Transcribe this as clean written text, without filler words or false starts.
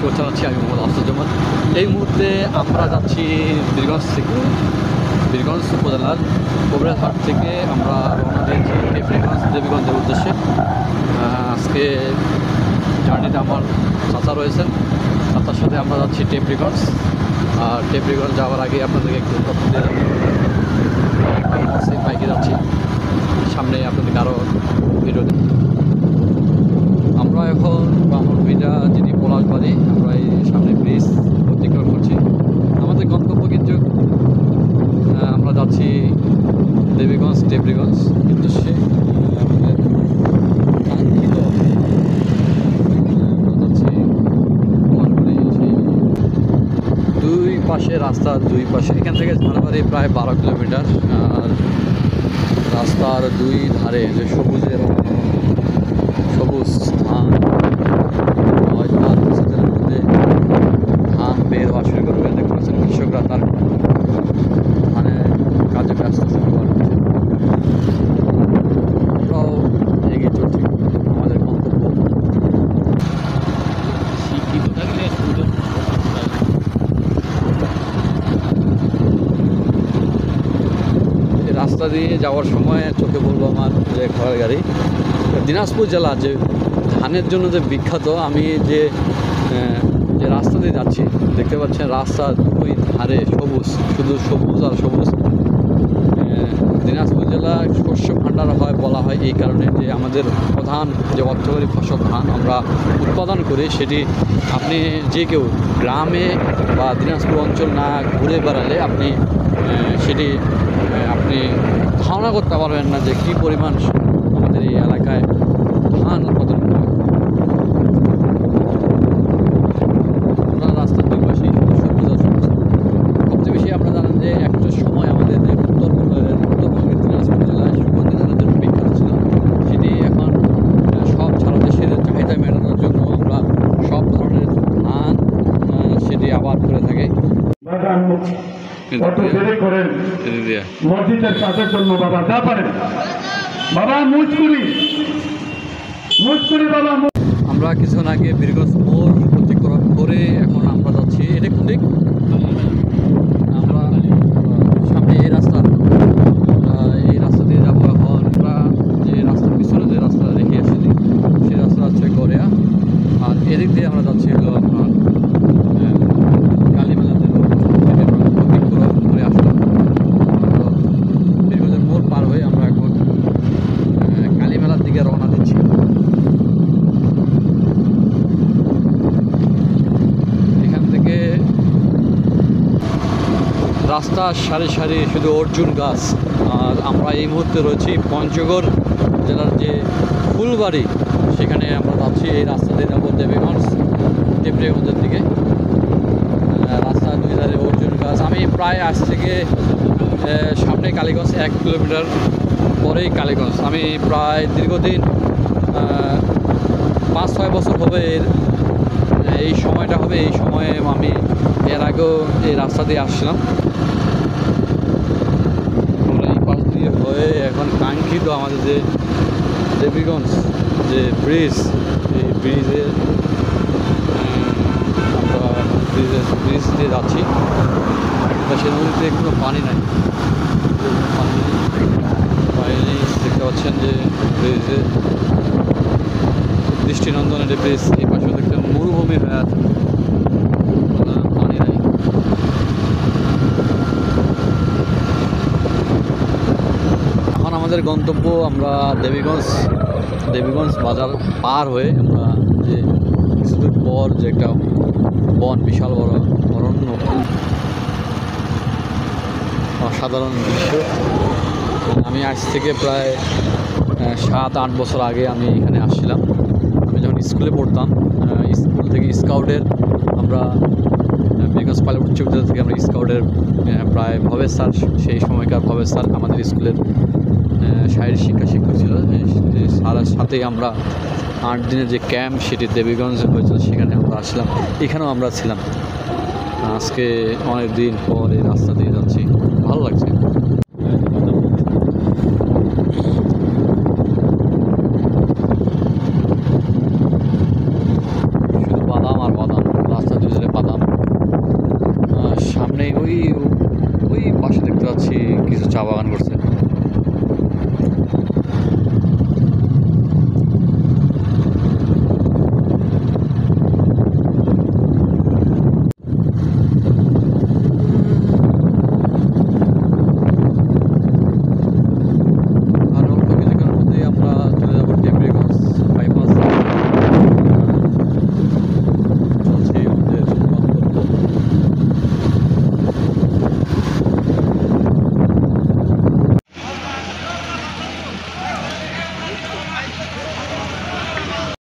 শুভেচ্ছা জানাচ্ছি। আমি মোহাম্মদ আফসারুজ্জামান। এই মুহূর্তে আমরা যাচ্ছি বীরগঞ্জ থেকে, বীরগঞ্জ উপজেলার কোবরাহাট থেকে আমরা রওনা দিয়েছি টেপরিগঞ্জ দেবীগঞ্জের উদ্দেশ্যে। আজকে জার্নিতে আমার চাচা রয়েছেন, চাচার সাথে আমরা যাচ্ছি টেপরিগঞ্জ। আর টেপরিগঞ্জ যাওয়ার আগে আপনাদেরকে একটু তথ্য দিয়ে যাবো। বাইকে যাচ্ছি, সামনে আপনাদেরকে আরও ভিডিও দেব। আমরা এখন ব্রাহ্মণপিঠা যিনি পলাশবাড়ি, আমরা এই সামনে ব্রিজ অতিক্রম করছি। আমাদের গন্তব্য কিন্তু আমরা যাচ্ছি দেবীগঞ্জ টেপরিগঞ্জ উদ্দেশ্যে। আমাদের কাঙ্ক্ষিত আমরা যাচ্ছি পলাশবাড়ি। সেই দুই পাশে রাস্তার দুই পাশে, এখান থেকে ঝাড়বাড়ি প্রায় 12 কিলোমিটার। আর রাস্তার দুই ধারে যে সবুজের সবুজ ধান, হয়তো আর কিছুদিনের মধ্যে ধান বের হওয়া শুরু করবে। দেখতে পাচ্ছেন কৃষকরা তার ধানের কাজে ব্যস্ত শুরু করছে। আমরাও এগিয়ে চলছি আমাদের গন্তব্য। এই রাস্তা দিয়ে যাওয়ার সময় চোখে পড়লো আমার যে ঘোড়ার গাড়ি। দিনাজপুর জেলা যে ধানের জন্য যে বিখ্যাত, আমি যে রাস্তা দিয়ে যাচ্ছি দেখতে পাচ্ছেন রাস্তার দুই ধারে সবুজ, শুধু সবুজ আর সবুজ। দিনাজপুর জেলা শস্য ভাণ্ডার হয় বলা হয় এই কারণে যে আমাদের প্রধান যে অর্থকরী ফসল ধান আমরা উৎপাদন করি, সেটি আপনি যে কেউ গ্রামে বা দিনাজপুর অঞ্চল না ঘুরে বেড়ালে আপনি সেটি আপনি ধারণা করতে পারবেন না যে কী পরিমাণ আমাদের এই এলাকায় ধান উৎপাদন করা হয়। আমরা রাস্তার দুই পাশে সবুজ আর সবুজ। সবচেয়ে বেশি আপনারা জানেন যে একটা সময় আমাদের যে উত্তরবঙ্গের দিনাজপুর জেলায় সুগন্ধি ধানের জন্য বিখ্যাত ছিল, সেটি এখন সব সারা দেশের চাহিদা মেটানোর জন্য আমরা সব ধরনের ধান সেটি আবাদ করে থাকি। মসজিদের কাজের জন্য বাবা যা পারেন বাবা মুজকুরি বাবা। আমরা কিছুক্ষণ আগে বীরগঞ্জ মোড় অতিক্রম করে এখন আমরা যাচ্ছি, এটা কোন দিক? আমরা সামনে এই রাস্তা দিয়ে যাবো। এখন আমরা যে রাস্তার পিছনে যে রাস্তা রেখে এসেছি সেই রাস্তা হচ্ছে গড়িয়া, আর এদিক দিয়ে আমরা যাচ্ছি হলো আপনার কালীমেলা অতিক্রম করে আসলাম। বীরগঞ্জের মোড় পার হয়ে আমরা এখন কালীমেলার দিকে রওনা দিচ্ছি। এখান থেকে রাস্তার সারি সারি শুধু অর্জুন গাছ। আর আমরা এই মুহূর্তে রয়েছি পঞ্চগড় জেলার যে ফুলবাড়ি, সেখানে আমরা যাচ্ছি। এই রাস্তা দিয়ে যাবো দেবীগঞ্জ টেপরিগঞ্জের দিকে। রাস্তার দুই ধারে অর্জুন গাছ। আমি প্রায় আজ থেকে সামনে কালীগঞ্জ 1 কিলোমিটার পরেই কালীগঞ্জ। আমি প্রায় দীর্ঘদিন 5-6 বছর হবে এই সময়টা হবে। এই সময়ে আমি এর আগেও এই রাস্তা দিয়ে আসছিলাম। আমরা এই পাশ দিয়ে হয়ে এখন কাঙ্ক্ষিত আমাদের যে দেবীগঞ্জ যে ব্রিজ, এই ব্রিজে আমরা ব্রিজ দিয়ে যাচ্ছি। সে নদীতে কোনো পানি নাই, পানি নেই। দেখতে পাচ্ছেন যে ব্রিজে দৃষ্টিনন্দন একটা ব্রিজ। এই পাশে দেখতে মরুভূমি হয়ে আছে, পানি নাই। এখন আমাদের গন্তব্য আমরা দেবীগঞ্জ বাজার পার হয়ে আমরা যে কিছুদূর পর যে একটা বন, বিশাল বড় অরণ্য, অসাধারণ দৃশ্য। আমি আজ থেকে প্রায় 7-8 বছর আগে আমি এখানে আসছিলাম। আমি যখন স্কুলে পড়তাম, স্কুল থেকে স্কাউটের আমরা বীরগঞ্জ পাইলট উচ্চ বিদ্যালয় থেকে আমরা স্কাউটের প্রায় ভবেশ স্যার, সেই সময়কার ভবেশ স্যার আমাদের স্কুলের শারীরিক শিক্ষক ছিল। স্যারের সাথেই আমরা 8 দিনের যে ক্যাম্প সেটি দেবীগঞ্জে হয়েছিল, সেখানে আমরা আসলাম। এখানেও আমরা ছিলাম। আজকে অনেক দিন পর এই রাস্তা দিয়ে যাচ্ছি, ভালো লাগছে।